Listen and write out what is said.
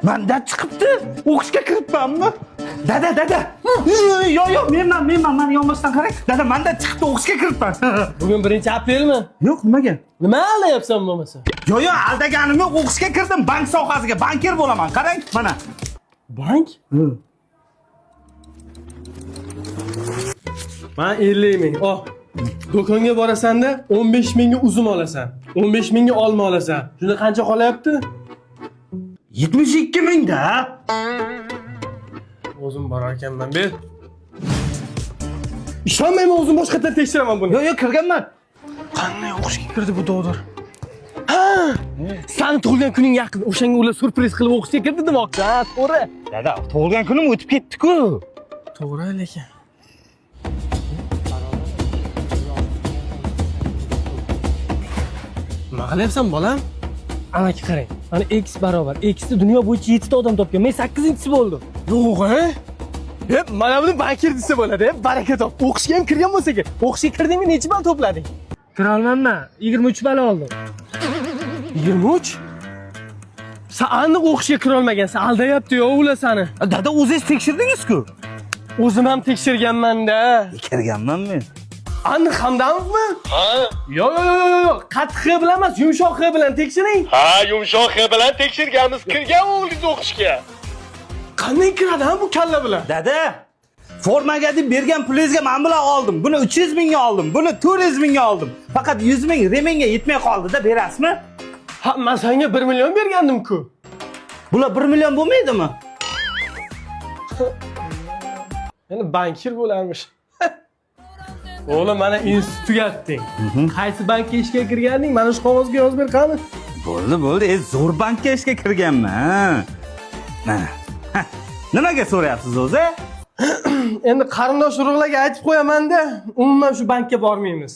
Manda chiqibdi. O'qishga kiribmanmi? Dada. Yo'q, menman, meni yonboshdan qarang. Dada, manda chiqibdi, o'qishga kiribman. Bugun 1-aprelmi? Yo'q, nimaga? Nima aldayapsan bo'lmasa? Yo'q, aldaganim yo'q, o'qishga kirdim, bank sohasiga, banker bo'laman. Qarang, mana. Bank? Men 50 ming. Do'konga borasan-da 15 mingga uzum olasan. 15 mingga olma olasan. Shunda qancha qolyapti? 72 mingda. O'zim borar ekanman, ber. Ishonmayman, o'zim boshqadan tekshiraman buni. Yo'q, kirganman. Qanday o'qishga kirdi bu dodor? Ha! Sani tug'ilgan kuning yaqin. O'shanga ular surpriz qilib o'qishga kirdi demoqchi, ha, to'g'ri. Dada, tug'ilgan kunim o'tib ketdi-ku. To'g'ri lekin. Nima qilyapsan, bolam? Amaki qarang. Mana x barobar. X ni dunyo bo'yicha 7 ta odam topgan. Men 8-inchisi bo'ldim. Yo'q, ha? Mana buni bankir desa bo'ladi, baraka top. O'qishga ham kirgan bo'lsa kerak. O'qishga kirdingmi, necha ball to'plading? Kira olmayman. 23 ball oldim. 23? Sen aniq o'qishga kira olmagansan, aldayapti-yo ular seni. Dada, o'zingiz tekshirdingiz-ku. O'zim ham tekshirganman-da. Kirganman men. Aniq Hamdamovmi? Ha. Yo'q. Qattiq bilan emas, yumshoq bilan tekshiring. Ha, yumshoq bilan tekshirganmiz, kirgan o'g'lingiz o'qishga. Qanday kiradi ha bu kalla bilan? Dada, formaga deb bergan pulingizga men bilan oldim. Buni 300 mingga oldim, buni 400 mingga oldim. Faqat 100 ming remenga yetmay qoldi-da, berasizmi? Ha, men senga 1 million bergandim-ku. Bular 1 million bo'lmaydimi? Endi bankir bo'larmish. O'g'lim, mana institut tugatding. Qaysi bankka ishga kirganding? Mana shu qog'ozga yozib ber qani. Bo'ldi. Zo'r bankka ishga kirganman. Mana. Nimaga so'rayapsiz o'zi? Endi qarindosh urug'larga aytib qo'yaman-da, umuman shu bankka bormaymiz.